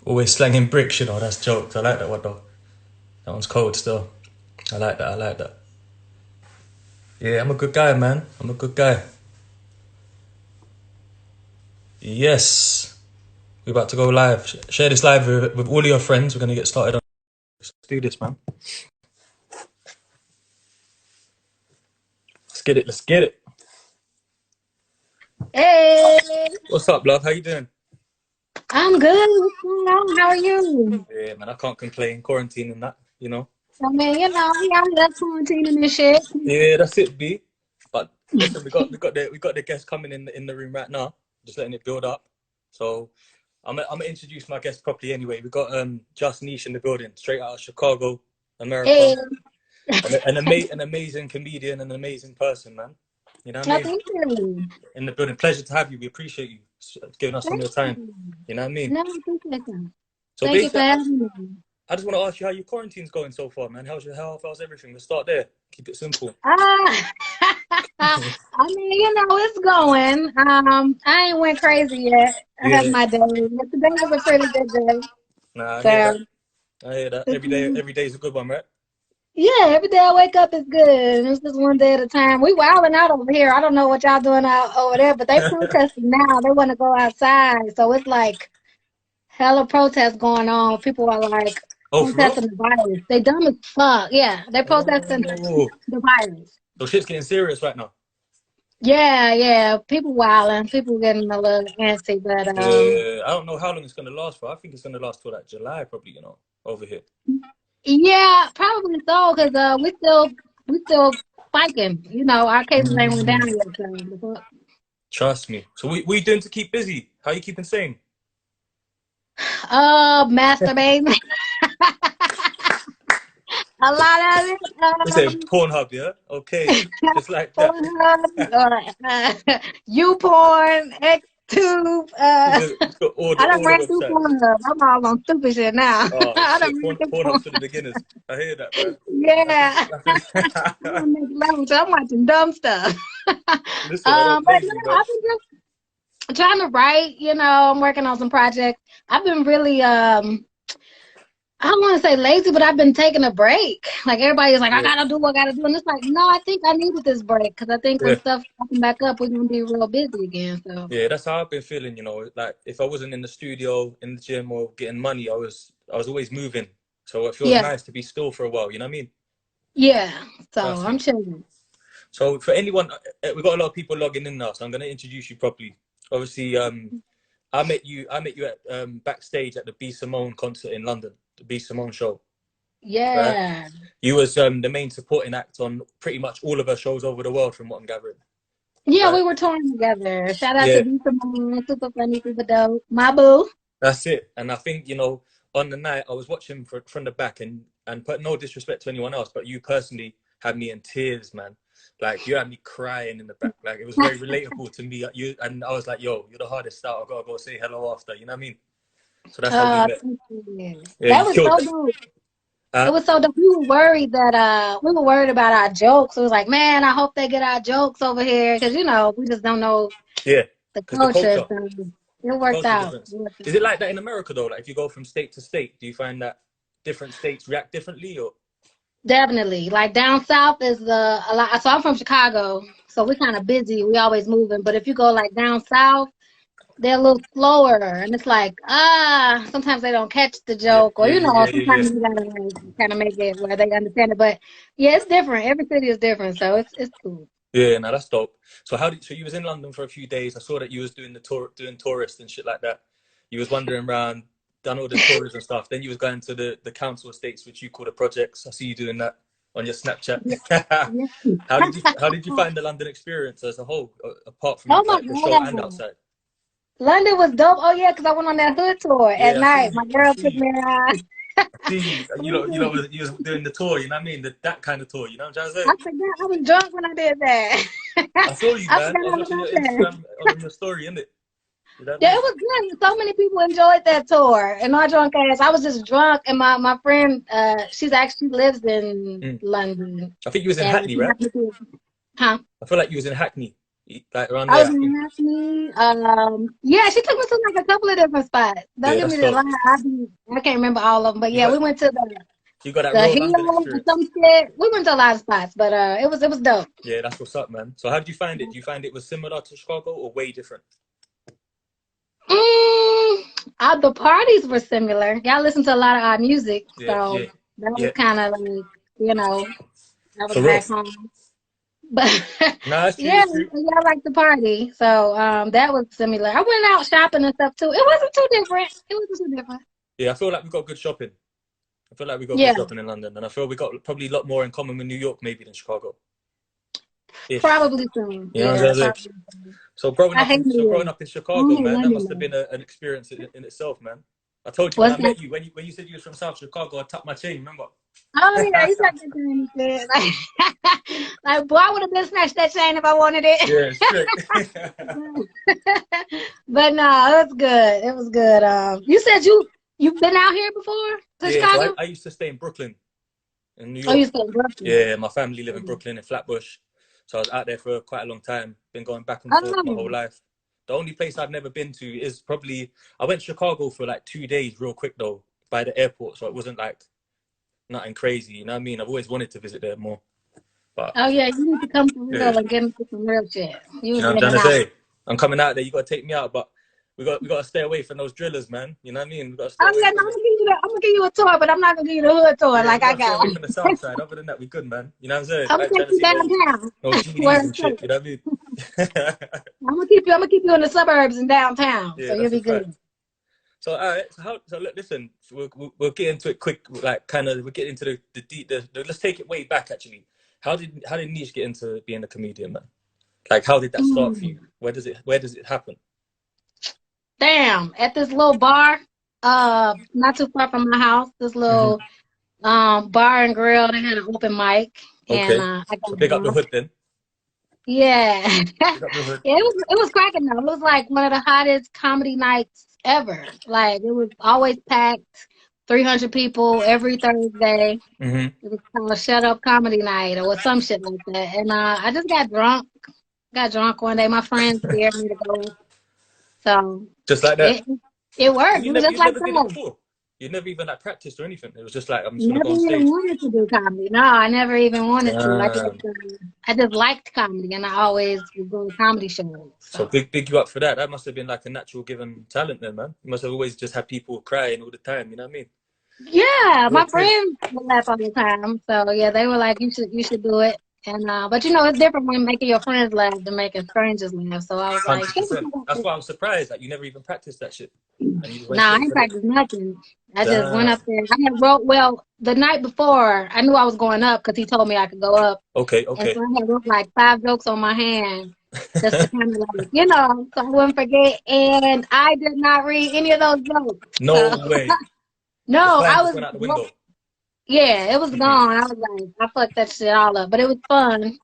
Always slanging bricks, you know, that's jokes. I like that one though. That one's cold still. I like that, I like that. Yeah, I'm a good guy, man. I'm a good guy. Yes. We're about to go live. Share this live with all of your friends. We're going to get started on. Let's do this, man. Let's get it, let's get it. Hey, What's up, love? How you doing? I'm good. What's going on? How are you? Yeah, man, I can't complain. Quarantine and that, you know. I mean, we out here quarantining and shit. Yeah, that's it, B. But listen, we got the guest coming in the room right now. Just letting it build up. So I'm gonna introduce my guest properly anyway. We got Just Nesh in the building, straight out of Chicago, America. Hey, An amazing comedian and an amazing person, man. You know what I no, mean? thank you. In the building. Pleasure to have you. We appreciate you giving us some of Thank your time. you. You know what I mean? No, I appreciate you. So Thank you for basically, having me. I just want to ask you how your quarantine's going so far, man. How's your health? How's everything? Let's start there. Keep it simple. Ah, I mean, it's going. I ain't went crazy yet. I have Yeah. my day. But today was a pretty good day. Nah, I hear that. So, I hear that. Every day is a good one, right? yeah, every day I wake up is good. It's just one day at a time. We wilding out over here. I don't know what y'all doing out over there, but they protesting now. They want to go outside. So it's like hella protests going on. People are like Oh, for real? protesting the virus. They dumb as fuck. Yeah, they protesting Oh, the virus. so shit's getting serious right now. Yeah, yeah. People wilding. People getting a little antsy, but Yeah, I don't know how long it's gonna last for. I think it's gonna last till like July, probably. You know, over here. yeah, probably so because we still spiking. Our cases ain't went down yet. So the fuck. Trust me. So what you doing to keep busy? How you keeping sane? Masturbating. A lot of it. They say Pornhub, yeah? Okay, just like that. Pornhub, YouPorn, XTube. It's got I done all the ran through websites. Pornhub. I'm all on stupid shit now. Oh I done shit, ran through Pornhub's for the Pornhub. beginners. I hear that, man. Yeah. That's I'm on next level, so I'm watching dumb stuff. Listen, I don't But blame you, man. I've been just trying to write. I'm working on some projects. I've been really I don't want to say lazy, but I've been taking a break. Like everybody's like, I Yeah, gotta do, I gotta do, and it's like, no, I think I needed this break because I think when yeah, stuff popping back up, we're gonna be real busy again. So yeah. That's how I've been feeling. You know, like if I wasn't in the studio, in the gym, or getting money, I was always moving. So it feels yeah, nice to be still for a while. You know what I mean? yeah. So Trust I'm me. chilling. So for anyone, we've got a lot of people logging in now, so I'm going to introduce you properly. Obviously, I met you at backstage at the B Simone concert in London, the B Simone show. Right? Yeah, You was the main supporting act on pretty much all of her shows over the world, from what I'm gathering. yeah. Right? We were touring together. Shout out to Yeah, B Simone, super funny, super dope. My boo. that's it. And I think on the night I was watching from the back, and put no disrespect to anyone else, but you personally had me in tears, man. Like you had me crying in the back. Like it was very relatable to me. You and I was like, yo, you're the hardest out. I gotta go say hello after. You know what I mean? So that's how we met. Thank you. Yeah, That you was killed so it. dope. It Uh, was so dope. We were worried about our jokes. It was like, man, I hope they get our jokes over here because we just don't know yeah, the because the culture. culture. So it The worked culture out. difference. Is it like that in America though? Like if you go from state to state, do you find that different states react differently or? Definitely. Like down south is a lot. So I'm from Chicago, so we're kind of busy. We always moving. But if you go like down south, they're a little slower, and it's like sometimes they don't catch the Yeah, joke, or yeah, yeah, yeah, yeah, sometimes you gotta like kind of make it where they understand it. But yeah, it's different. Every city is different, so it's cool. yeah. No, that's dope. So you was in London for a few days. I saw that you was doing doing tourist and shit like that. You was wandering around, done all the tours and stuff. Then you was going to the council estates, which you call the projects. I see you doing that on your Snapchat. Yeah, yeah. How did you find the London experience as a whole, apart from Oh my like the show and God. outside? London was dope. Oh yeah, because I went on that hood tour at Yeah, night. My I girl see took you. me around. I see you. You was doing the tour. You know what I mean? That kind of tour. You know what I'm trying to I say? forgot I was drunk when I did that. I saw you, I man. forgot I was all watching about your that. Instagram on your story, innit? You know what I Yeah, mean? it was good. So many people enjoyed that tour. And my drunk ass, I was just drunk. And my friend, she's actually lives in Mm. London. I think you was in And Hackney, she right? happened to, huh? I feel like you was in Hackney. Like around I there, was I in think Hackney. Yeah, she took me to like a couple of different spots. Don't yeah, give that's me the dope. lie. I can't remember all of them, but You yeah, got we went to you got that the real London Hill or experience. some shit. We went to a lot of spots, but it was dope. Yeah, that's what's up, man. So how did you find it? Do you find it was similar to Chicago or way different? Mm, the parties were similar. Y'all listen to a lot of our music, Yeah, so yeah, that was yeah. kind of like, you know, that was For real. back home. But Nah, it's true. yeah, It's true. y'all like the party, so that was similar. I went out shopping and stuff too. It wasn't too different. It wasn't too different. Yeah, I feel like we got good shopping. I feel like we got good Yeah, shopping in London, and I feel we got probably a lot more in common with New York maybe than Chicago. Ish. probably soon. You know what Yeah, I'm saying? probably soon. So growing I up hate in New York. I Chicago, hate man, that London must have been though. an experience in itself, man. I told you when I What's met that? you, when you said you was from South Chicago, I tucked my chain. Remember? Oh yeah, you said that thing. Like, boy, I would have been snatched that chain if I wanted it. Yeah, straight. But no, it was good. It was good. You said you've been out here before to Yeah, so Chicago? I used to stay in Brooklyn, in New Oh, you York. stayed in Brooklyn. Yeah, my family live in Okay. Brooklyn in Flatbush, so I was out there for quite a long time. Been going back and forth my whole Oh, life. The only place I've never been to is probably I went to Chicago for like 2 days, real quick though, by the airport, so it wasn't like nothing crazy. You know what I mean? I've always wanted to visit there more, but oh yeah, you need to come for yeah, real and get into some real shit. You you was know what I'm in trying and to out. say. I'm coming out there. You got to take me out, but we got to stay away from those drillers, man. You know what I mean? We got to stay Oh away yeah, no, from it. I'm gonna give you a tour, but I'm not gonna give you the hood tour Yeah, like we I got to stay got. away from the south side. Other than that, we good, man. You know what I'm saying? I'm I gonna ain't take trying to you see downtown. no Where GDs it's and safe. shit. You know what I mean? I'm gonna keep you in the suburbs and downtown, so Yeah, you'll that's a be good. fact. So, all right. So look, listen. We'll get into it quick. Like, kind of, we'll get into the deep. Let's take it way back. Actually, how did Nesh get into being a comedian, man? Like, how did that start for you? Mm. Where does it happen? Damn, at this little bar, not too far from my house, this Hmm. little bar and grill, they had an open mic, and Okay. I got So big up the drunk. hood then. Yeah. Big up the hood. Yeah, it was cracking though. It was like one of the hottest comedy nights ever. Like it was always packed, 300 people every Thursday. Hmm. It was called Shut Up Comedy Night or some shit like that. And I just got drunk. Got drunk one day. My friends dared me to go. So Just like that. it it So worked. It you was never just you like never did it that. before. You never even like practiced or anything. It was just like I'm just gonna Never go on even stage. wanted to do comedy. No, I never even wanted to. Damn. I just liked comedy, and I always would go to comedy shows. So So big you up for that. That must have been like a natural given talent then, man. You must have always just had people crying all the time. You know what I mean? yeah, Real my quiz. friends would laugh all the time. So yeah, they were like, you should do it. And but it's different when making your friends laugh than making strangers laugh. So I was like, shut 100%. That's up. why I was surprised that you never even practiced that shit, and you just went Nah, I straight didn't for it. practice nothing. I just went Damn. up there. I had wrote well the night before. I knew I was going up because he told me I could go up, Okay, and okay. so I had wrote like 5 jokes on my hand just to kind of like, so I wouldn't forget. And I did not read any of those jokes. No So way. The no, plan I just was went out the window. yeah, it was Mm-mm. gone. I was like, I fucked that shit all up, but it was fun.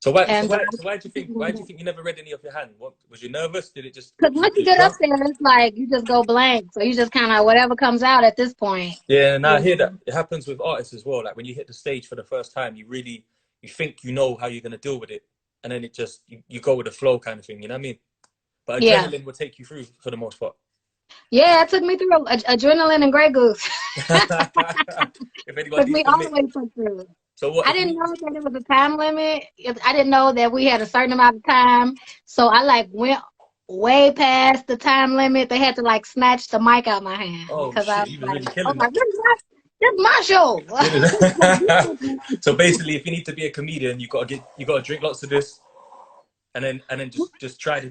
So why so And why so why do you think you never read any of your hand? What was you nervous? Did it just because you once you just get up drunk? there, it's like you just go blank. So you just kind of whatever comes out at this point. Yeah, and I You hear know. that it happens with artists as well. Like when you hit the stage for the first time, you think you know how you're gonna deal with it, and then it just you go with the flow kind of thing. You know what I mean? But Yeah. adrenaline will take you through for the most part. Yeah, it took me through adrenaline and Grey Goose. If anyone Took needs me to all the mix. way through. So what I if didn't me? know that it was a time limit. I didn't know that we had a certain amount of time. So I like went way past the time limit. They had to like snatch the mic out my hand Oh because I shit, was he was like, really oh killing my it. goodness, this is my show. So basically, if you need to be a comedian, you gotta drink lots of this, and then just try to.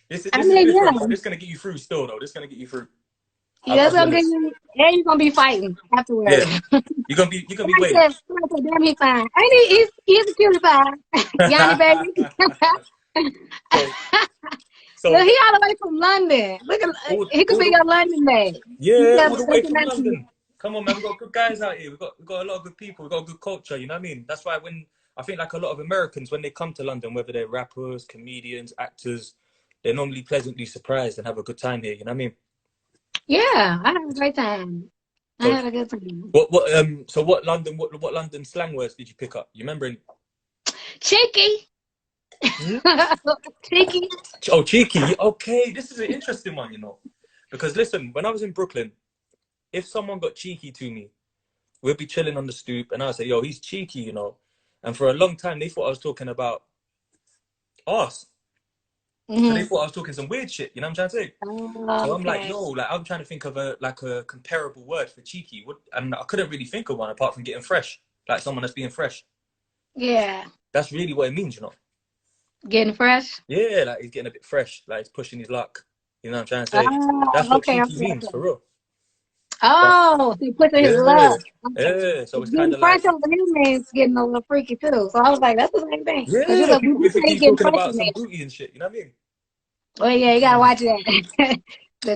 This is I this is mean, different, yeah, but this is gonna get you through still though. This is gonna get you through. yeah, I'll it's be gonna get honest. you, and you're gonna be fighting Yeah, afterwards. you're gonna be Somebody waiting. said, damn, he fine. Ain't he? He's a cutie pie. Yanni, baby. so Look, so he all the way from London. Look at he could all be the your London man. He's yeah, all just the way looking from at you. London. Come on, man. We got good guys out here. We got a lot of good people. We got a good culture. You know what I mean? That's why when I think like a lot of Americans when they come to London, whether they're rappers, comedians, actors, they're normally pleasantly surprised and have a good time here. You know what I mean? Yeah, I had a great time. I So had a good time. what London slang words did you pick up? You remember? Cheeky. Hmm? Cheeky. Oh, cheeky. Okay, this is an interesting one, you know. Because listen, when I was in Brooklyn, if someone got cheeky to me, we'd be chilling on the stoop, and I'd say, "Yo, he's cheeky," you know. And for a long time, they thought I was talking about us. So they Mm-hmm. thought I was talking some weird shit. You know what I'm trying to say? So I'm like, Okay. yo, like I'm trying to think of a comparable word for cheeky. And I couldn't really think of one apart from getting fresh, like someone that's being fresh. Yeah. That's really what it means, you know. Getting fresh. Yeah, like he's getting a bit fresh, like he's pushing his luck. You know what I'm trying to say? That's Oh, what okay, cheeky okay, means for okay. real. But Oh, so he pushing his yeah, luck. Okay. yeah. So it's kind Getting of fresh like, over here means getting a little freaky too. So I was like, that's the same thing. Because you yeah, look, people you be say thinking he he's getting talking fresh about in some there. booty and shit. You know what I mean? Oh yeah, you gotta watch that.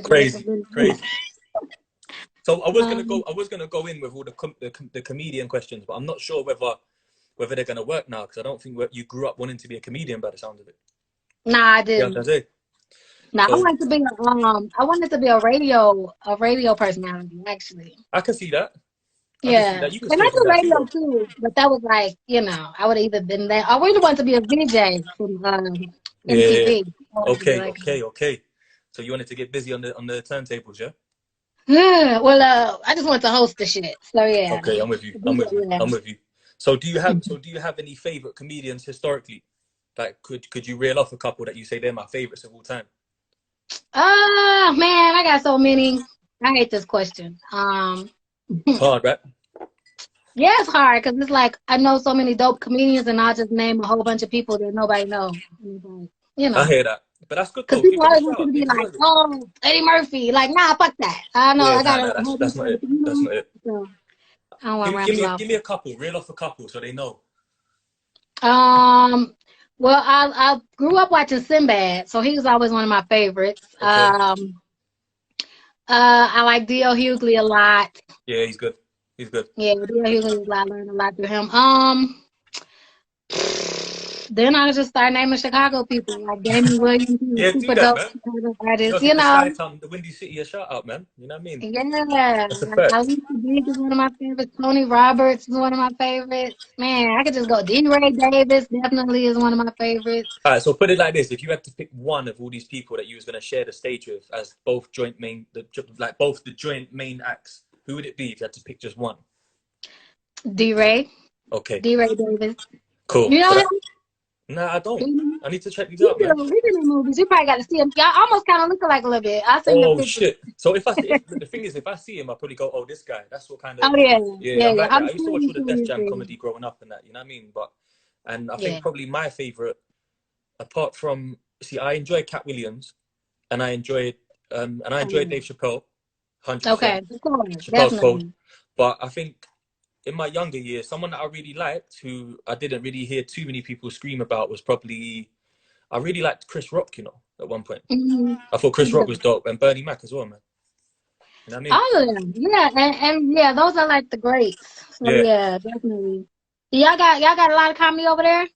Crazy, The- crazy. So um, I was gonna go in with all the comedian questions, but I'm not sure whether they're gonna work now because I don't think you grew up wanting to be a comedian by the sound of it. nah, I Yeah, what I'm didn't. trying to say. Nah, So I wanted to be a radio personality actually. I can see that. I can see Yeah, that. You can and I still do do that too, radio though. too, but that was like, I would have either been that. I really wanted to be a VJ from Yeah. MTV. I wanted to be Okay. like, Okay. Okay. So you wanted to get busy on the turntables, yeah? well, I just wanted to host the shit. So yeah, Okay, I'm with you. I'm with you. yeah. I'm with you. So do you have any favorite comedians historically? Like, could you reel off a couple that you say they're my favorites of all time? Oh man, I got so many. I hate this question. It's hard, right? Yeah, it's hard because it's like I know so many dope comedians, and I'll just name a whole bunch of people that nobody knows. And it's like, I hear that, but that's good because though. Give people them a always want you shout. to They be like, deserve it. oh, Eddie Murphy. Like, nah, fuck that. I know Yeah, I got nah, a whole that's bunch not of it. That's not it. so I don't want to rap you off. Give me a couple. Reel off a couple so they know. Um, well, I grew up watching Sinbad, so he was always one of my favorites. Okay. I like D.L. Hughley a lot. Yeah, he's good. He's good. Yeah, D.L. Hughley is a lot. I learned a lot through him. Then I just start naming Chicago people like Damon Williams, who's Yeah, do super that, dope man. Chicago You know, artist. give the Chi Town, the Windy City a shout out, man. You know what I mean? Yeah, That's a like fact. Alicia Keys is one of my favorites. Tony Roberts is one of my favorites. Man, I could just go. D. Ray Davis definitely is one of my favorites. All right, so put it like this: if you had to pick one of all these people that you was going to share the stage with as both both the joint main acts, who would it be if you had to pick just one? D. Ray, Okay, D. Ray Davis. cool. You know So him? that nah, I don't. He I need to check these he out, man. been in movies. You probably got to see him. Y'all almost kind of look alike a little bit. I seen the Oh picture. shit! So if the thing is, if I see him, I probably go, "Oh, this guy." That's what kind Oh of yeah, yeah. yeah, I'm yeah. like that. I'm I used to sure watch all you the Def see Jam him. comedy growing up and that. You know what I mean? And I Yeah. think probably my favorite, apart from I enjoy Cat Williams, and I enjoy Dave Chappelle, 100%. Okay, of course, Chappelle's cold, definitely. but I think in my younger years, someone that I really liked, who I didn't really hear too many people scream about, was probably I really liked Chris Rock. You know, at one point, Mm-hmm. I thought Chris Rock was dope, and Bernie Mac as well, man. You know what I mean? All of them, yeah, and yeah, those are like the greats. So Yeah. yeah, definitely. Y'all got a lot of comedy over there.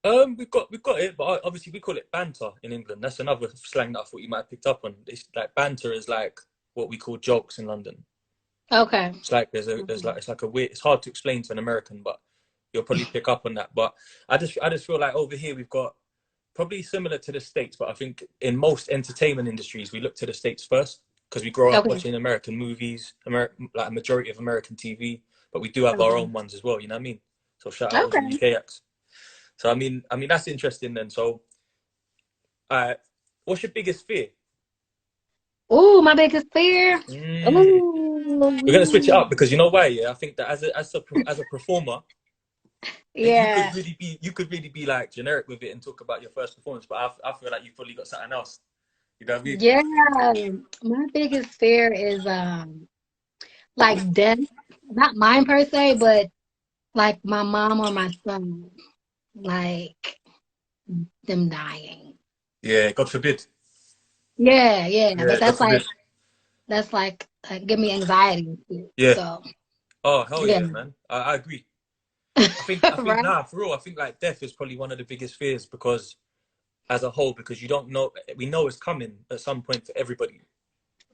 We've got it, but obviously we call it banter in England. That's another slang that I thought you might have picked up on. It's like banter is like what we call jokes in London. Okay. It's like Okay. it's like a weird. It's hard to explain to an American, but you'll probably pick up on that. But I just feel like over here we've got probably similar to the States, but I think in most entertainment industries we look to the States first because we grow up Okay. watching American movies, like a majority of American TV, but we do have our Okay. own ones as well. You know what I mean? So shout out all the Okay. UK acts. So I mean that's interesting then. So, what's your biggest fear? Ooh, my biggest fear. Mm. We're gonna switch it Ooh. up because you know why? Yeah, I think that as a performer, Yeah. you could really be like generic with it and talk about your first performance. But I feel like you've probably got something else. You know what I mean? Yeah. My biggest fear is like death. Not mine per se, but like my mom or my son. Like them dying. Yeah, God forbid. Yeah, yeah. Yeah, God forbid. That's like give me anxiety and shit. Yeah. So Oh hell yeah. yeah, man. I agree. I think Right? nah, for real. I think like death is probably one of the biggest fears because as a whole, because you don't know. We know it's coming at some point for everybody,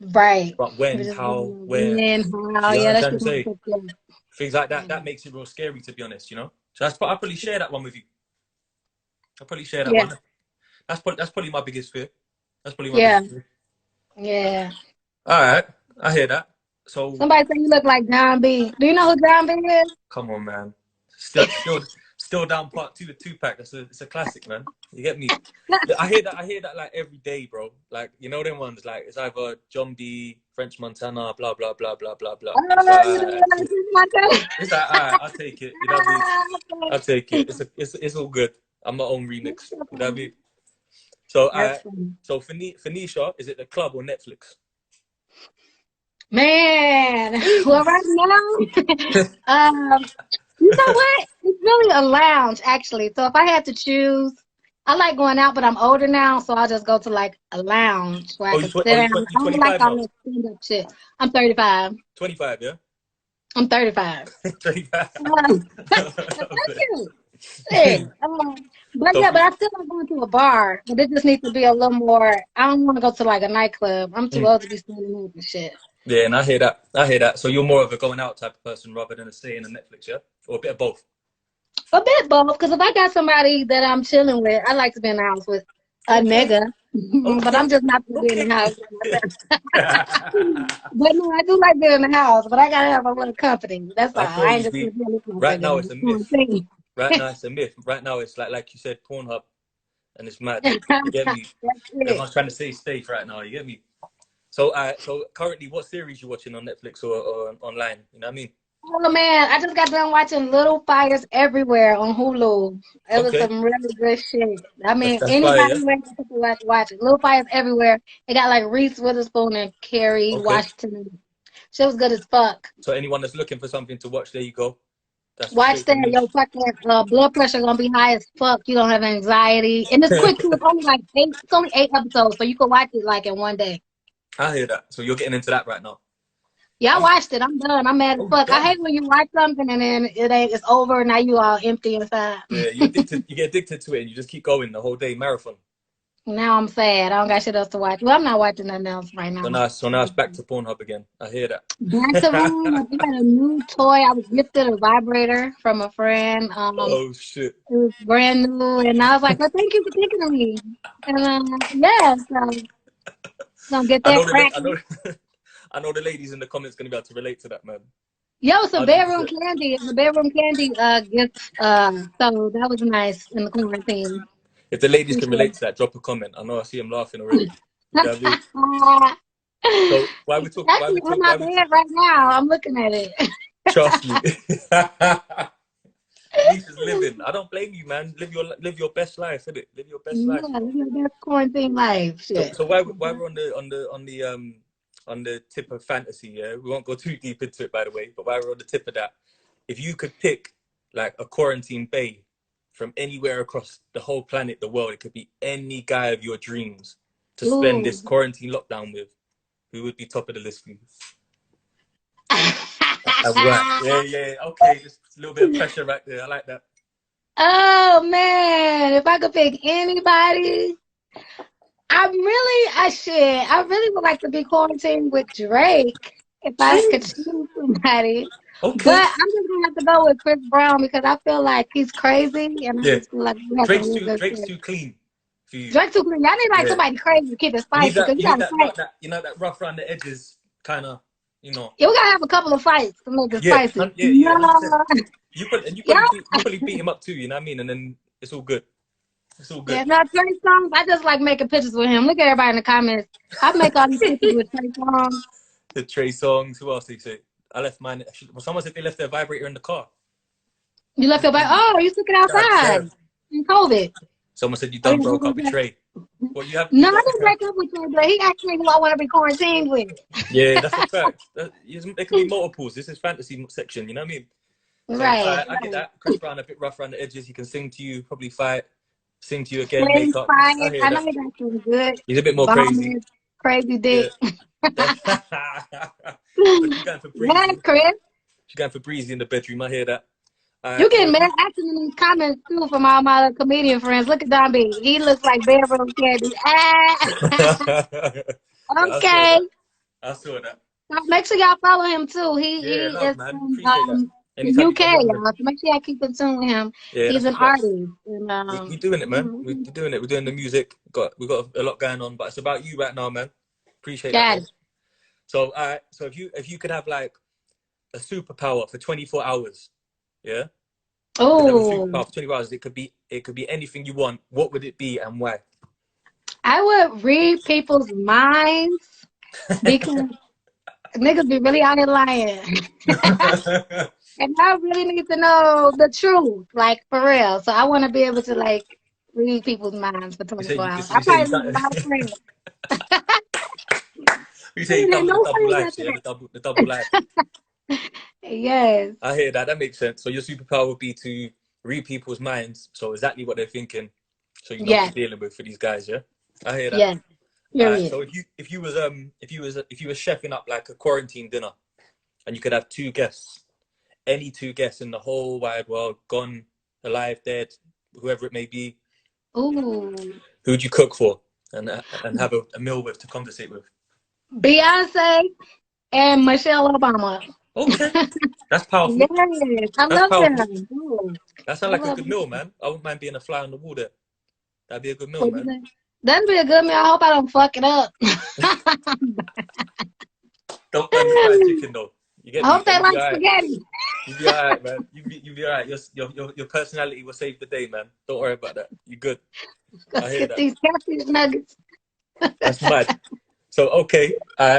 Right. but We when, just how, don't know where. when, how, You know what yeah, I'm that trying shit to kind of say? puts you. Things like that. Yeah. That makes it real scary, to be honest. You know. So I probably share that one with you. I'll probably share that Yeah. one. That's probably my biggest fear. That's probably my Yeah. biggest fear. Yeah. All right, I hear that. So Somebody say you look like John B. Do you know who John B is? come on, man. Still down part 2 of Tupac. It's a classic, man. You get me? I hear that like every day, bro. Like, you know them ones, like it's either John B, French Montana, blah blah blah blah blah blah. It's like, You alright, know, like that. it's like, alright, I'll take it. You know what I mean? I'll take it. It's all good. I'm my own remix. You know what I mean? So That's funny. so Phoenicia, is it the club or Netflix? Man, well, right now, you know what? It's really a lounge, actually. So if I had to choose, I like going out, but I'm older now, so I'll just go to like a lounge where I can sit down. I You don't like 25 all now? this stand-up shit. I'm 35. 25, yeah? I'm 35. 35. Thank you. Hey, but So, yeah, but I still want to go into a bar, but it just needs to be a little more. I don't want to go to like a nightclub. I'm too old to be standing up and shit. yeah, and I hear that. I hear that. So you're more of a going out type of person rather than a staying on Netflix, yeah? Or a bit of both? A bit both, because if I got somebody that I'm chilling with, I like to be in the house with a Okay. nigga. But I'm Okay. just not gonna be in Okay. the house. But no, I do like being in the house, but I gotta have a little company. That's all. I feel I ain't you, just gonna B. be in this Right now it's motherfucker. a myth. Right now it's a myth. Right now it's like you said, Pornhub, and it's mad. You get me? That's it. Everyone's trying to stay safe right now. You get me? So, so currently, what series you watching on Netflix or online? You know what I mean? Oh man, I just got done watching Little Fires Everywhere on Hulu. It was Okay, some really good shit. I mean, that's fire. anybody Yeah. who ain't got to watch it. Little Fires Everywhere. It got like Reese Witherspoon and Kerry Okay. Washington. She was good as fuck. So anyone that's looking for something to watch, there you go. That's Watch straight that. from Nesh. Your fucking blood pressure gonna be high as fuck. You don't have anxiety. And it's quick too. It's only like eight. It's only 8 episodes, so you can watch it like in one day. I hear that. So you're getting into that right now. Yeah, I I'm watched it. I'm done. I'm mad as fuck. I done. hate when you watch something and then it's over. Now you all empty inside. Yeah, you addicted. You get addicted to it, and you just keep going the whole day marathon. Now I'm sad. I don't got shit else to watch. Well, I'm not watching nothing else right now. So now it's back to Pornhub again. I hear Back to home. I got a new toy. I was gifted a vibrator from a friend. Oh shit. It was brand new, and I was like, "Well, thank you for thinking of me." And yeah, so gonna get I that know the I cracking. know I know the ladies in the comments gonna be able to relate to that, man. Yo, some bedroom 100%. candy. The bedroom candy gift. So that was nice in the quarantine. If the ladies can Appreciate relate to that, drop a comment. I know I see them laughing already. You know what I mean? it. So why we talk? Why Actually, we on talk? my bed right now. I'm looking at it. Trust me. Nisha's living. I don't blame you, man. Live your best life, innit? Live your best life. Yeah, live your best quarantine life. Shit. So why we're on the tip of fantasy, yeah, we won't go too deep into it, by the way. But while we're on the tip of that, if you could pick like a quarantine bae from anywhere across the whole planet, the world, it could be any guy of your dreams to spend Ooh. this quarantine lockdown with, who would be top of the list for you? Right. Yeah. Okay, just a little bit of pressure right there. I like that. Oh man, if I could pick anybody, I really would like to be quarantined with Drake if I could Jeez. choose somebody. But Okay. I'm just gonna have to go with Chris Brown because I feel like he's crazy and I Yeah. just feel like he has some real good Drake's shit. too clean for you. Drake too clean. Y'all need like Yeah. somebody crazy to keep it spicy because you You need gotta that fight. that rough around the edges kind of, you know. Yeah, we gotta have a couple of fights to make it Yeah, spicy. yeah, 100%. No. You Yeah. probably beat him up too, you know what I mean? And then it's all good. It's all good. Yeah, no, Trey Songz, I just like making pictures with him. Look at everybody in the comments. I make all these pictures with Trey Songz. The Trey songs. Who else did you say? I left mine. Someone said they left their vibrator in the car. You left your bike. Oh, you took it God outside damn. in COVID. Someone said you Oh, done yeah, broke up with Trey. Well, you have no, you I got. didn't break up with Trey, but he asked me who I want to be quarantined with. Yeah, that's a fact. There could be multiples. This is fantasy section. You know what I mean? So Right. I get that. Chris Brown a bit rough around the edges. He can sing to you, probably fight, sing to you again, Twins make up. I fight. hear I know that. he got some good He's a bit more crazy. bombers, crazy Yeah. dick. So she's going for Yeah, breezy. Chris. She's going for breezy in the bedroom. I hear that. You So getting mad action in these comments too from all my other comedian friends. Look at Don B. He looks like bedroom candy. Ah. yeah, Okay. I saw that. So make sure y'all follow him too. He Yeah, is love, man. Appreciate that. Anytime you UK, come around, y'all. So make sure I keep in tune with him. yeah, He's that's an what's up. artist. And We doing it, man. We mm, doing it. We're doing the music. We got a lot going on, but it's about you right now, man. Appreciate that, got though. it. So, all right. So if you could have like a superpower for 24 hours, yeah, you could have a Oh, superpower for 24 hours. It could be anything you want. What would it be and why? I would read people's minds because niggas be really out here lying. And I really need to know the truth, like for real. So I want to be able to like read people's minds for you say 24 hours. I you say you probably done lose a lot of friends. you say you Ain't done with the no double friends life, after yeah, the double life. that. Yes, I hear that. That makes sense. So your superpower would be to read people's minds, so exactly what they're thinking, so you know what yes, you're dealing with for these guys. Yeah, I hear that. yes. So Period. if you was chefing up like a quarantine dinner, and you could have two guests, any two guests in the whole wide world, gone, alive, dead, whoever it may be, Ooh, who'd you cook for and have a meal with to conversate with? Beyonce and Michelle Obama. Okay, that's powerful. Yes, I That's love powerful. them. Ooh, That sounds I like a love good meal, them. man. I wouldn't mind being a fly on the wall there. That'd be a good meal, What you man. think? That'd be a good meal. I hope I don't fuck it up. Don't burn the fried chicken though. You get I me? hope But they you'll be like alright. spaghetti. You'll be alright, man. You'll be alright. Your personality will save the day, man. Don't worry about that. You good. I hear that. These catfish nuggets. That's mad. So okay,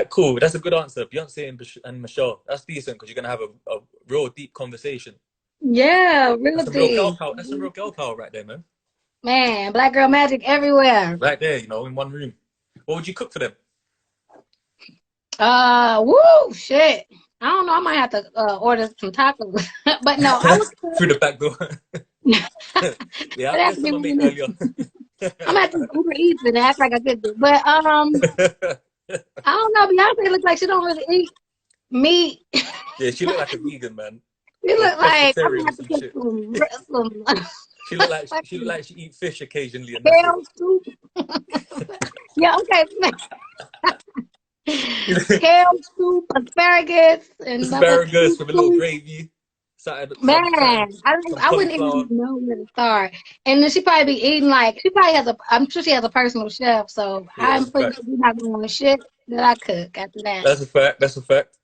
cool. That's a good answer. Beyonce and Michelle. That's decent because you're gonna have a real deep conversation. Yeah, real That's some real girl deep. power. That's some real girl power right there, man. Man, black girl magic everywhere. Right there, you know, in one room. What would you cook for them? Woo, shit. I don't know. I might have to order some tacos. But no, I would Through the back door. it Yeah, I has guess to be someone really made nice. earlier. I'm gonna have to Uber Eats and act like I could do. But I don't know. Beyonce looks like she don't really eat meat. Yeah, she looked like a vegan, man. She Or look like I'm gonna pescatarian or have to some cook shit. some She looked fucking like she eat fish occasionally, and that's it. kale soup. Yeah, okay. Kale soup, asparagus, and Asparagus motherfucking with a little soup. gravy, Man, some I wouldn't cauliflower. even know where to start. And then she probably be eating like she probably has a. I'm sure she has a personal chef, so Yeah, that's I'm a pretty fact. sure she's not going to shit that I cook after that. That's a fact. That's a fact.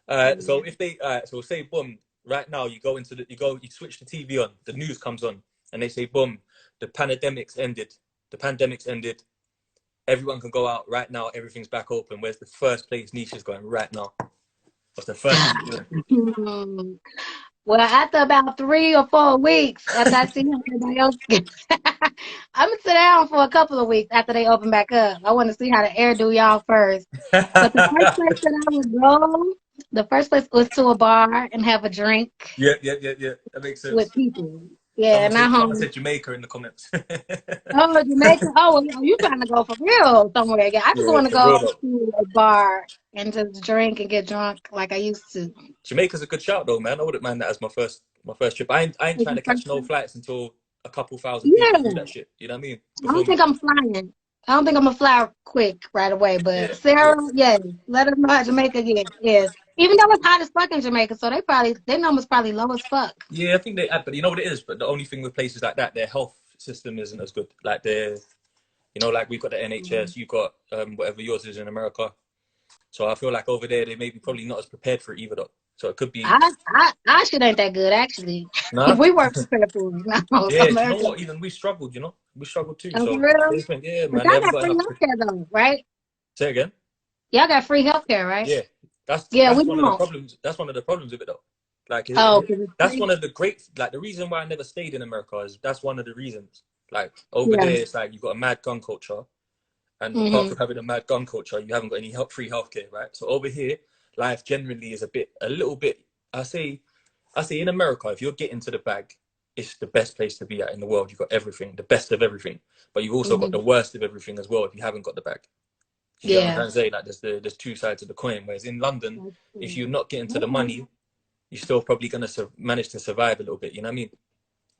So Yeah. if they, so say, boom, right now you go into you switch the TV on, the news comes on, and they say, boom, the pandemic's ended. The pandemic's ended. Everyone can go out right now. Everything's back open. Where's the first place Nesh is going right now? What's the first thing you're doing? Hmm. Well, after about 3 or 4 weeks, after I see how everybody else, I'm gonna sit down for a couple of weeks after they open back up. I want to see how the air do y'all first. But the first place that I would go, the first place was to a bar and have a drink Yeah. That makes with sense. people. Yeah, not Someone home. said Jamaica in the comments. Oh, Jamaica. Oh, you trying to go for real somewhere? Yeah, I just Yeah, want to for real go though. to a bar and just drink and get drunk like I used to. Jamaica's a good shout though, man. I wouldn't mind that as my first trip. I ain't It's trying the to catch first no time. flights until a couple thousand people do Yeah, that shit. You know what I mean? I don't Before me. think I'm flying. I don't think I'm gonna fly quick right away. But Yeah, yeah. Sarah, yeah, let us know how Jamaica is. Even though it's hot as fuck in Jamaica, so their numbers probably low as fuck. Yeah, I think they but you know what it is? But the only thing with places like that, their health system isn't as good. Like like we've got the NHS, you've got whatever yours is in America. So I feel like over there they may be probably not as prepared for it either though. So it could be I shit ain't that good actually. nah. We weren't prepared for it. No, Yeah, do you know America. what? Even we struggled, you know? We struggled too. Oh, for So real? same thing, yeah, But man. They y'all haven't got got free enough. healthcare though, right? Say again. Y'all got free healthcare, right? Yeah, Yeah, we that's one of the don't. problems. That's one of the problems with it, though. Like, Oh, 'cause it's that's free. one of the great. Like, the reason why I never stayed in America is that's one of the reasons. Like over Yeah. there, it's like you've got a mad gun culture, and apart Mhm. from having a mad gun culture, you haven't got any free healthcare, right? So over here, life generally is a little bit. I say in America, if you're getting to the bag, it's the best place to be at in the world. You've got everything, the best of everything, but you've also got the Mhm. worst of everything as well if you haven't got the bag. You get what I'm Yeah. trying to say? Like there's two sides of the coin. Whereas in London, That's if true. you're not getting to the Okay. money, you're still probably gonna manage to survive a little bit. You know what I mean?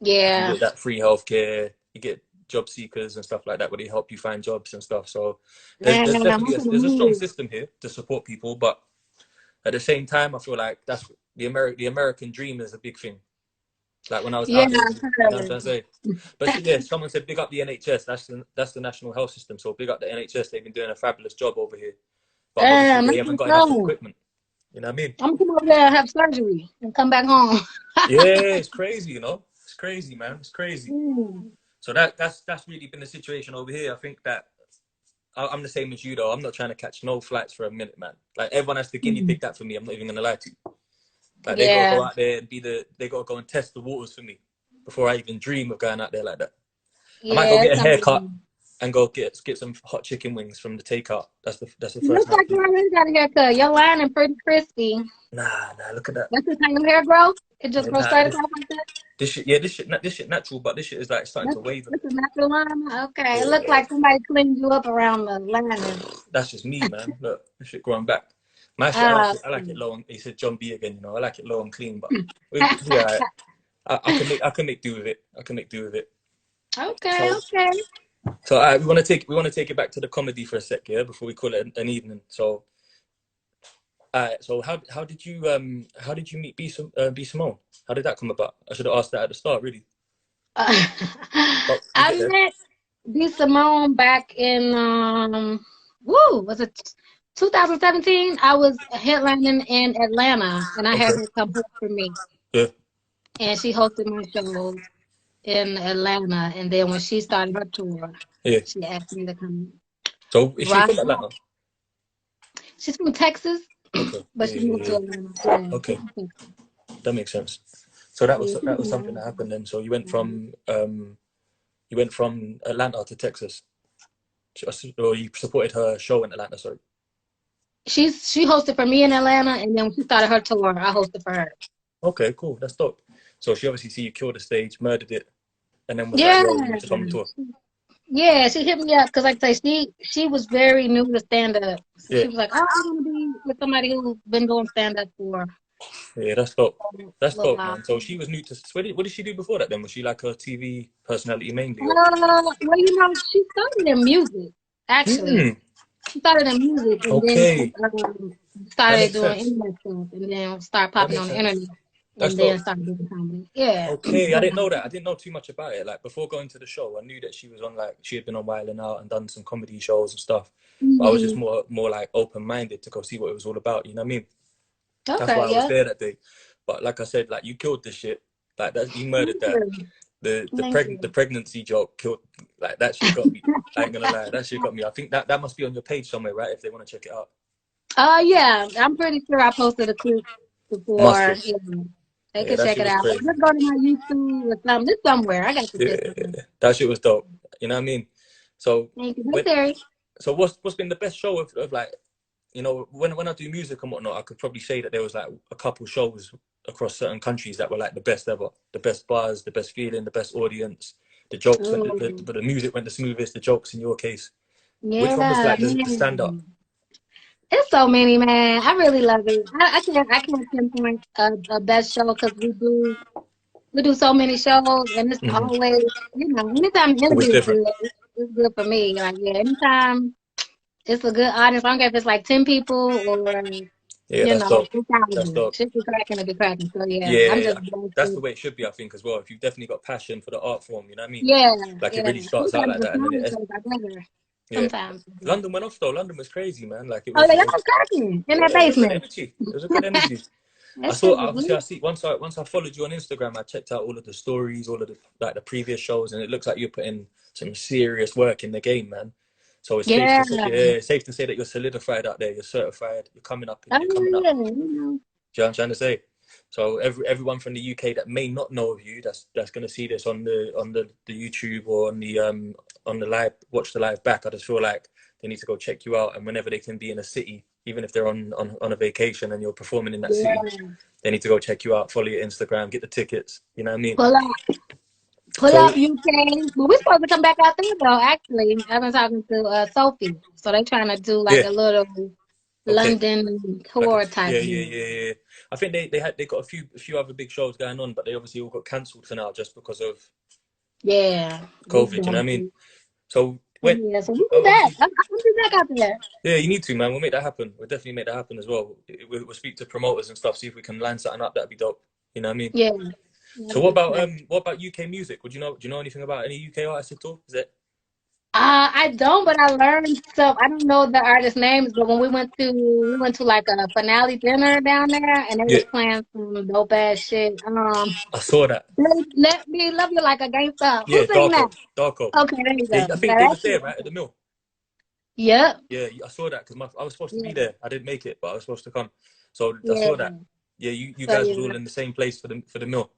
You Yeah. get that free healthcare, you get job seekers and stuff like that where they help you find jobs and stuff. So Man, there's I'm definitely gonna there's a strong move. system here to support people, but at the same time, I feel like the American dream is a big thing. Like when I was Yeah, out here, I've you heard know of what I'm trying to it. say. But yeah, someone said big up the NHS. That's the national health system. So big up the NHS. They've been doing a fabulous job over here. But obviously they Make haven't it got enough so. equipment. You know what I mean? I'm gonna come over there and have surgery and come back home. Yeah, it's crazy. You know, it's crazy, man. It's crazy. Mm. So that's really been the situation over here. I think that I'm the same as you though. I'm not trying to catch no flights for a minute, man. Like everyone has to guinea pig that for me. I'm not even gonna lie to you. Like they gotta Yeah, go out there and they gotta go and test the waters for me before I even dream of going out there like that. I might go yeah, get it's a gonna haircut be. and go get some hot chicken wings from the takeout. That's the You first look thing I like do. you already got a haircut. Your line is pretty crispy. Nah, look at that. That's just how your hair grow. It just Yeah, grows nah, straight across like that. this shit natural, but this shit is like starting That's to wave a that's bit. a natural line. Okay, it looks Yeah, like somebody cleaned you up around the lining. that's just me, man. Look, this shit growing back. My shit, Uh, I like it low. He said John B again, you know. I like it low and clean, but yeah, I can make do with it. I can make do with it. okay, So okay. so we want to take it back to the comedy for a sec, yeah, before we call it an evening. So so how did you meet B Simone? How did that come about? I should have asked that at the start, really. Uh, But we get I there. met B Simone back in was it 2017? I was headlining in Atlanta, and I had Okay. her come host for me, Yeah. and she hosted my shows in Atlanta. And then when she started her tour, Yeah. she asked me to come So is she rock. from Atlanta? She's from Texas, Okay. but Yeah, she yeah, moved to yeah. Atlanta. Yeah, she's Okay. from Texas. That makes sense. So Yeah, she's that was from something that happened then. So Atlanta. you went from Atlanta to Texas. Or you supported her show in Atlanta, sorry. She hosted for me in Atlanta, and then when she started her tour, I hosted for her. Okay, cool. That's dope. So she obviously see you kill the stage, murdered it, and then was like, Yeah, yo, you need to come on tour. yeah, she hit me up because, like I say, she was very new to stand up. So Yeah. she was like, "Oh, I want to be with somebody who's been doing stand up for Yeah, that's dope. a That's little dope, while." man. So she was new to what did she do before that then? Was she like a TV personality mainly or Well, she started in music. Actually, Hmm. she started in music, and then she Okay. That started makes doing sense. internet stuff, and then started That popping makes on the sense. internet, That's and then dope. started doing comedy. Yeah. Okay, I didn't know that. I didn't know too much about it. Like before going to the show, I knew that she was on like she had been on Wild 'N Out and done some comedy shows and stuff. But I was just Hmm. more like open minded to go see what it was all about. You know what I mean? That's Okay. why I was Yeah. there that day. But like I said, like you killed this shit. Like that, you murdered Thank that. you. Thank The you. pregnancy joke killed. Like that shit got me. I ain't gonna lie, that shit got me. I think that must be on your page somewhere, right? If they want to check it out, Yeah, I'm pretty sure I posted a clip must before. have. Yeah, they Yeah, can that check shit it was out. Or crazy. just go to my YouTube or something. It's somewhere. I got the Yeah, clip somewhere. that shit was dope. You know what I mean? So Thank you. when Hey, Terry. so what's been the best show of like when I do music and whatnot, I could probably say that there was like a couple shows across certain countries that were like the best ever, the best buzz, the best feeling, the best audience. The jokes went, Oh, but the music went the smoothest. The jokes in your case, which one was yeah, like the stand up? man. It's so many, man. I really love it. I can't pinpoint a best show because we do so many shows, and it's Mm-hmm. always, anytime the Always energy is different. good, it's good for me. Like, yeah, anytime it's a good audience. I don't care if it's like 10 people or Yeah, that's dope. 2,000. That's dope. Should be cracking to be cracking. So yeah, I'm Yeah, just blessed that's the with, way it should be, I think, as well. If you've definitely got passion for the art form, you know what I mean? yeah, Like it yeah. really starts out Sometimes like the that, and then smaller it, shows are better. yeah. Sometimes. London went off though. London was crazy, man. Like Oh, yeah, it y'all was was cracking in yeah, that it was a good basement. energy. It was a good energy. I That saw shit was obviously I lit. see once I followed you on Instagram, I checked out all of the stories, all of the like the previous shows, and it looks like you're putting some serious work in the game, man. So it's safe Yeah. to say, yeah, it's safe to say that you're solidified out there. You're certified. You're coming up. Oh, You're coming up. yeah, Do you know what I'm trying to say? So everyone from the UK that may not know of you, that's going to see this on the YouTube or on the live, watch the live back. I just feel like they need to go check you out, and whenever they can be in a city, even if they're on a vacation and you're performing in that city, yeah. they need to go check you out, follow your Instagram, get the tickets. You know what I mean? Pull So up UK. But we're supposed to come back out there though, actually. I've been talking to Sophie. So they trying to do like yeah, a little okay, London like a tour type yeah, yeah, deal. yeah, yeah. I think they got a few other big shows going on, but they obviously all got cancelled for now just because of Yeah. This COVID. You know what I dumb mean? shit. So when Yeah, so we do that. obviously, I'm be back out there. yeah, you need to, man. We'll make that happen. We'll definitely make that happen as well. We'll speak to promoters and stuff, see if we can line something up. That'd be dope. You know what I mean? Yeah. So what about UK music? Would you know? Do you know anything about any UK artists at all? Is it? I don't, but I learned stuff. I don't know the artist names, but when we went to like a finale dinner down there, and they Yeah, was playing some dope ass shit. I saw that. Let me love you like a gangsta. Who Yeah, sing that? Darko. Okay, there you Yeah, go. I think Yeah, they that was there, shit. right, at the mill. Yep. Yeah, I saw that because I was supposed to be Yeah. there. I didn't make it, but I was supposed to come. So I Yeah. saw that. Yeah, you So guys was yeah. all in the same place for the mill.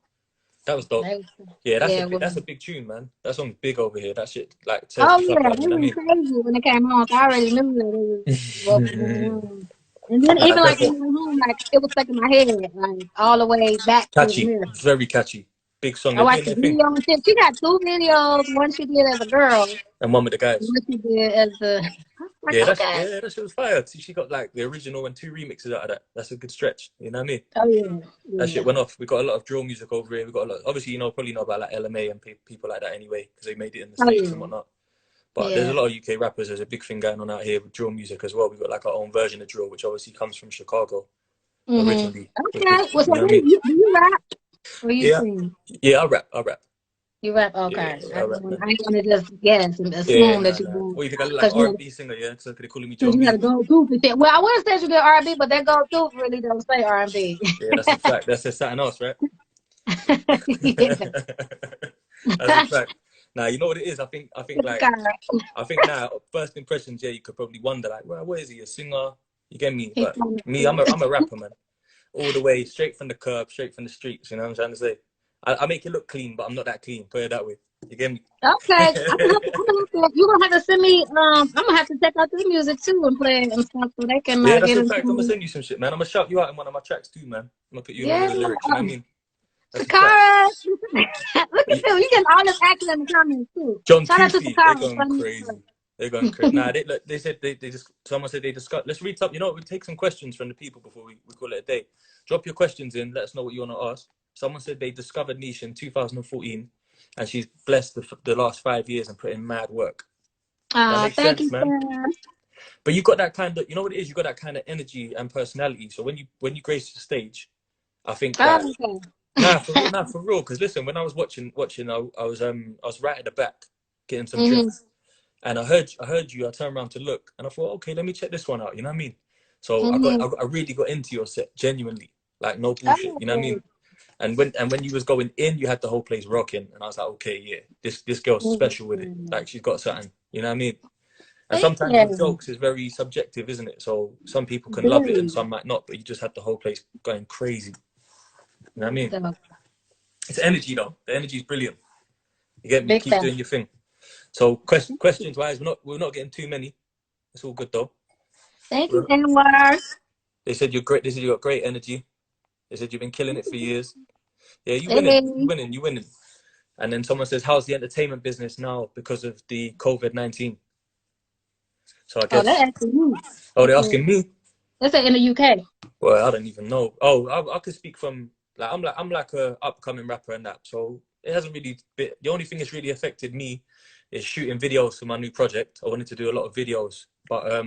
That was dope. They, Yeah, yeah. Well, that's a big tune, man. That song's big over here. That shit like tears oh the fuck yeah, out of they me. You know went what crazy when it came on. So I already knew that it was what was I going mean? on. And then Nah, even like on definitely the way home, like it was stuck in my head, like all the way back to the catchy. mirror. Very catchy. Big song. I They're watched doing the their thing. video and shit. She got two videos. One she did as a girl, And one with the and guys. one she did as the. I was like, okay. That shit was fire. She got like the original and 2 remixes out of that. That's a good stretch. You know what I mean? Oh yeah, That shit yeah. went off. We got a lot of drill music over here. We got a lot. Obviously, probably know about like LMA and people like that anyway, because they made it in the Oh States and yeah, whatnot. But there's a yeah. lot of UK rappers. There's a big thing going on out here with drill music as well. We've got like our own version of drill, which obviously comes from Chicago originally. Okay. You Well, so know what I mean? do you rap or you Yeah, sing? yeah. I rap. You rap. Yeah, Okay. I rap, man. I ain't gonna just guess and Yeah, assume that nah, you nah. do What you think? I look like because R&B singer, yeah? Because they're calling me Joe you gotta B. go through for shit. Well, I would have said you did R&B, but that go through really don't say R&B. Yeah, that's a fact. That's just something else, right? Yeah. That's a fact. Now you know what it is. God. I think now first impressions, yeah, you could probably wonder like, well, what is he? A singer? You get me? He's But from me, the I'm a rapper, man. All the way, straight from the curb, straight from the streets. You know what I'm trying to say? I make it look clean, but I'm not that clean. Put it that way. You get me? Okay, you're gonna have to send me. I'm gonna have to check out the music too and play it and stuff so they can Yeah, that's get a into fact. I'm gonna me. send you some shit, man. I'm gonna shout you out in one of my tracks too, man. I'm gonna put you in one Yeah, of the lyrics. You know what I mean? That's a fact. Takara. Look at you. You getting all this action in the comments too. John Shout out to Toothy, they're Takara. going Funny. crazy. They're going crazy. Nah, they said they just someone said they discussed. Let's read up. You know, we'll take some questions from the people before we call it a day. Drop your questions in. Let us know what you want to ask. Someone said they discovered Nesh in 2014, and she's blessed the last 5 years and put in mad work. That makes Thank sense, you, man. Sam. But you got that kind of, you know what it is. You got that kind of energy and personality. So when you grace the stage, I think like Okay. nah, for real. Because listen, when I was watching, I was right at the back getting some hmm drinks. And I heard you. I turned around to look, and I thought, okay, let me check this one out. You know what I mean? So hmm I really got into your set, genuinely, like no bullshit. You know what I Oh, mean? And when you was going in, you had the whole place rocking, and I was like, okay, yeah, this girl's special with it. mhm. Like she's got something. You know what I mean? And Thank sometimes with you. jokes, it's very subjective, isn't it? So some people can love it and Very. some might not. But you just had the whole place going crazy. You know what I mean? So, It's energy though. The energy is brilliant. You get me? big Keep fan. doing your thing. So questions wise, we're not getting too many. It's all good though. Thank you, Anwar. They said you're great. They said you got great energy. They said you've been killing it for years. Yeah, you winning. You Hey. winning. You winning. And then someone says, "How's the entertainment business now because of the COVID-19?" So I Oh, that guess. actually me. Oh, they're asking me. Let's say in the UK. Well, I don't even know. Oh, I could speak from like I'm like a upcoming rapper and that. So it hasn't really. The only thing that's really affected me is shooting videos for my new project. I wanted to do a lot of videos, but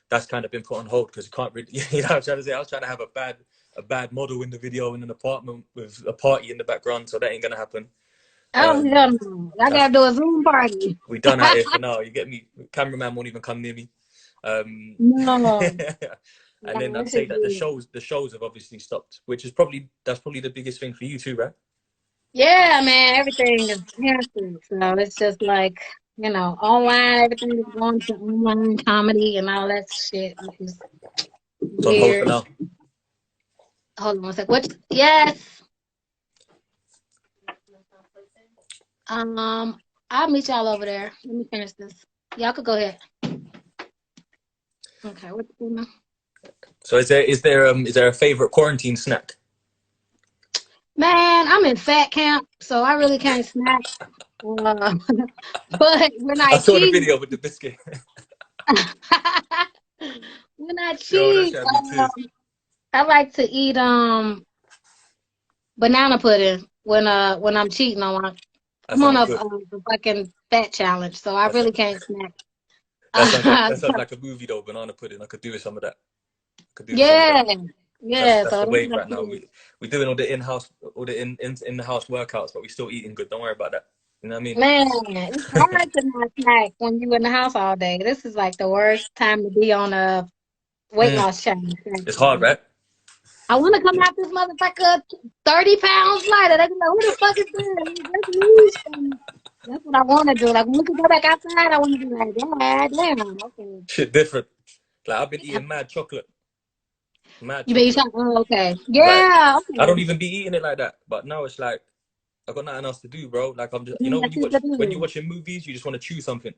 that's kind of been put on hold because you can't really. You know what I'm trying to say? I was trying to have a bad model in the video in an apartment with a party in the background, so that ain't gonna happen. Oh, hell no. I That's gotta do a Zoom party. we done out here for now. You get me? Cameraman won't even come near me. No. And then No, I'd that say should that be. the shows have obviously stopped, which is that's probably the biggest thing for you too, right? Yeah, man, everything is canceled. So it's just like, online, everything is going to online comedy and all that shit, which is It's on hold for weird. now. Hold on one sec. What? Yes. I'll meet y'all over there. Let me finish this. Y'all could go ahead. Okay, what's going on? So is there a favorite quarantine snack? Man, I'm in fat camp, so I really can't snack. Uh, but when I I saw the cheat, video with the biscuit. when I Yo, that cheat, shit had me too. I like to eat banana pudding when I'm cheating on my. That I'm on sounds a, good. fucking fat challenge, so I That's really like, can't snack. that sounds like a movie though. Banana pudding. I could do with some of that. I could do with some of that. Yeah, yeah. That's So the that's wave what right now. We doing all the in-house, all the in the house workouts, but we still eating good. Don't worry about that. You know what I mean? man, it's hard to not snack when you in the house all day. This is like the worst time to be on a weight Mm, loss challenge. it's hard, right? I want to come out this motherfucker 30 pounds lighter. They be like, who the fuck is that? That's me. That's what I want to do. Like, when we can go back outside, I want to be like, damn, okay. Shit different. Like I've been eating mad chocolate, mad You be chocolate. talking, oh, okay. Like Yeah, I don't okay. even be eating it like that. But now it's like I got nothing else to do, bro. Like I'm just, That's what to when you're do. watching movies, you just want to chew something.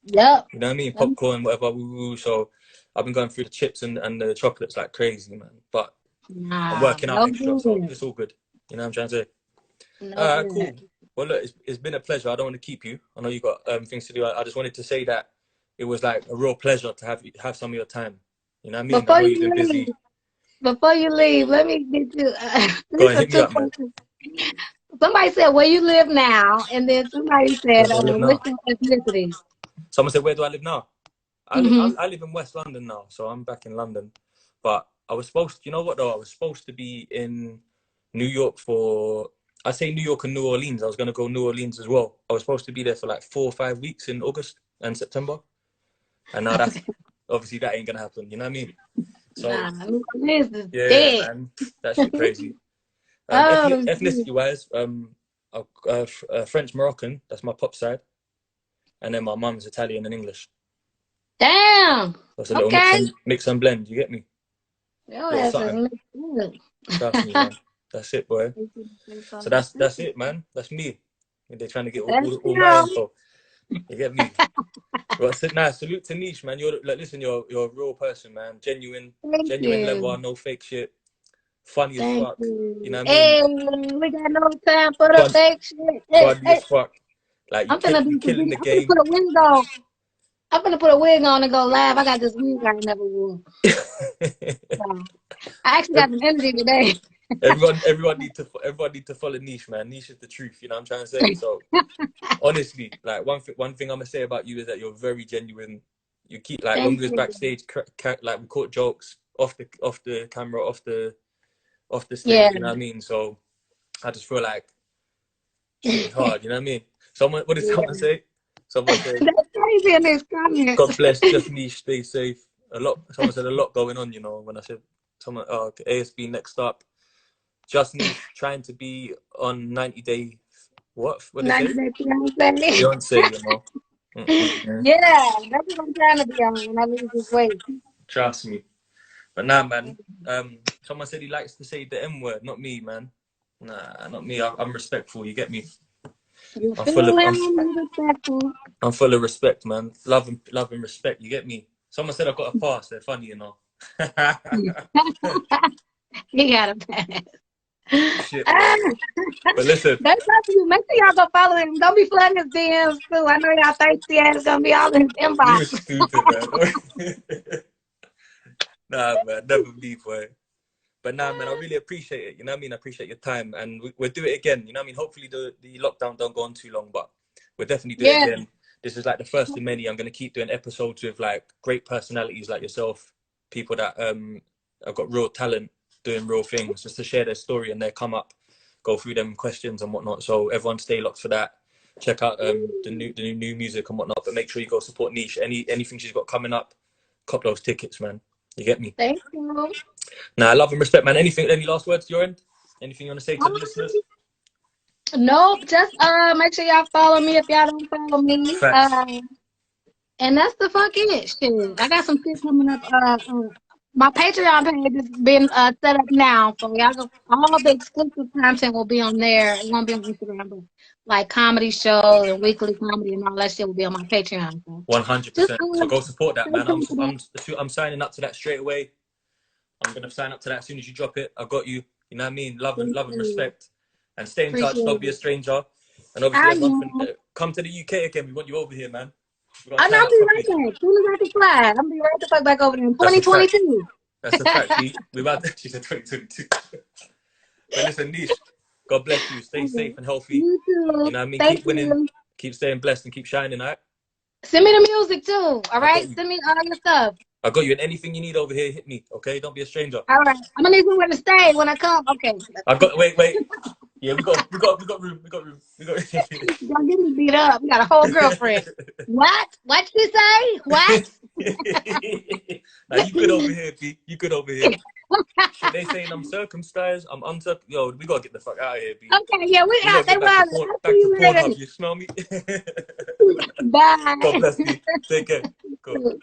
Yep. You know what I mean? Popcorn, whatever. Woo, woo. So I've been going through the chips and the chocolates like crazy, man. But I'm Nah, working out no extra, so good. it's all good. You know what I'm trying to say? No All right, good. cool. Well, look, it's been a pleasure. I don't want to keep you. I know you got things to do. I just wanted to say that it was like a real pleasure to have some of your time. You know what I mean? I Before know you you've been busy. leave, before you leave, let me get you. Go These and are hit me two up, man. questions. Somebody said where you live now, and then somebody Where said do I live what's now? your ethnicity. Someone said, "Where do I live now?" Mm-hmm. I live in West London now, so I'm back in London. But I was supposed, you know what though? I was supposed to be in New York for, I say New York and New Orleans. I was gonna go New Orleans as well. I was supposed to be there for like 4 or 5 weeks in August and September, and now that's obviously that ain't gonna happen. You know what I mean? So Nah, this is yeah, dead. man, that shit crazy. Oh, Ethnicity wise, French Moroccan. That's my pop side, and then my mum's Italian and English. damn. So it's a little Okay. mix and blend. You get me? Your Little ass is something. mixed good. Trust me, man. That's it, boy. So that's it, man. That's me. And they're trying to get That's all my you. info. You get me? Well, nah, salute to Nesh, man. You're like, listen, you're a real person, man. Thank Genuine level, you. no fake shit. Funny as Thank fuck. You you. know what I mean? Hey, we got no time for the Fun, fake shit. Hey, funny hey. as fuck. Like I'm finna you do some killing video. the I'm finna game. put a wig on. I'm finna put a wig on and go live. I got this wig I ain't never wore. So, I actually got some energy today. Everyone need to follow Nesh, man. Nesh is the truth. You know what I'm trying to say? So honestly, like one thing I'm gonna say about you is that you're very genuine. You keep like when Thank we was you. backstage, like we caught jokes off the camera, off the Yeah. stage. You know what I mean? So I just feel like shit is hard. You know what I mean? Someone, what did someone Yeah. say? Someone said, That's crazy in this comment. "God bless, just Niche, stay safe." A lot. Someone said a lot going on. You know, when I said someone, oh, okay, ASB next up, just Niche trying to be on 90 Day. What they say? 90 Day Fiance. Beyonce. You know. Mm-mm-mm. Yeah, that's what I'm trying to be on when I lose this weight. Trust me. But nah, man. Someone said he likes to say the M word, not me, man. Nah, not me. I'm respectful. You get me? You I'm feel full of him respectful. I'm full of respect, man. Love and respect. You get me? Someone said I've got a pass. They're funny, you know. He got a pass. Shit, Ah, boy. But listen, that's up to you. Make sure y'all go follow him. Don't be flooding his DMs too. I know y'all thirsty ass gonna be all in his inbox. you stupid, man. Nah, man, never be, boy. But nah, man, I really appreciate it. You know what I mean? I appreciate your time, and we'll do it again. You know what I mean? Hopefully the lockdown don't go on too long, but we'll definitely do it Yeah. again. This is like the first of many. I'm gonna keep doing episodes with like great personalities like yourself, people that have got real talent, doing real things, just to share their story and their come up, go through them questions and whatnot. So everyone stay locked for that. Check out the new music and whatnot, but make sure you go support Niche. Anything she's got coming up, cop those tickets, man. You get me? Thank you. Nah, I love and respect, man. Any last words to your end? Anything you want to say to the listeners? Nope. Just make sure y'all follow me if y'all don't follow me. Facts. And that's the fuck it. Shit. I got some shit coming up. My Patreon page has been set up now, so y'all go, all the exclusive content will be on there. It won't be on Instagram, but like comedy show and weekly comedy and all that shit will be on my Patreon. So just 100%. So go support that, stay man. tuned for that. I'm signing up to that straight away. I'm gonna sign up to that as soon as you drop it. I got you. You know what I mean? Love and Appreciate it. respect, and stay in touch. Appreciate Don't be a it. stranger. And obviously, I everyone can know. come to the UK again. We want you over here, man. We're gonna I know. turn I'll up be right properly. there. As soon as I can fly, I'm be right the fuck back over there in That's a fact. 2022. That's a fact. We about to, she said 2022. But listen, Niche, God bless you. Stay Okay. safe and healthy. You You too. know what I mean? Thank Keep winning. you. Keep staying blessed and keep shining, all right? Send me the music too. All I got right, you. send me all your stuff. I got you. And anything you need over here, hit me, okay? Don't be a stranger. All right, I'm gonna need somewhere to stay when I come. Okay. I got. Wait. Yeah, we got room. Don't get me beat up. We got a whole girlfriend. What? What you say? What? Now you good over here, B. You good over here. Shit, they saying I'm circumcised. I'm uncircumcised. Yo, we gotta get the fuck out of here, B. Okay, yeah, we We out. gotta They get back to wild. I'll see back to you later. Pornhub. You smell me? God Bye. bless, B. Take care. Go.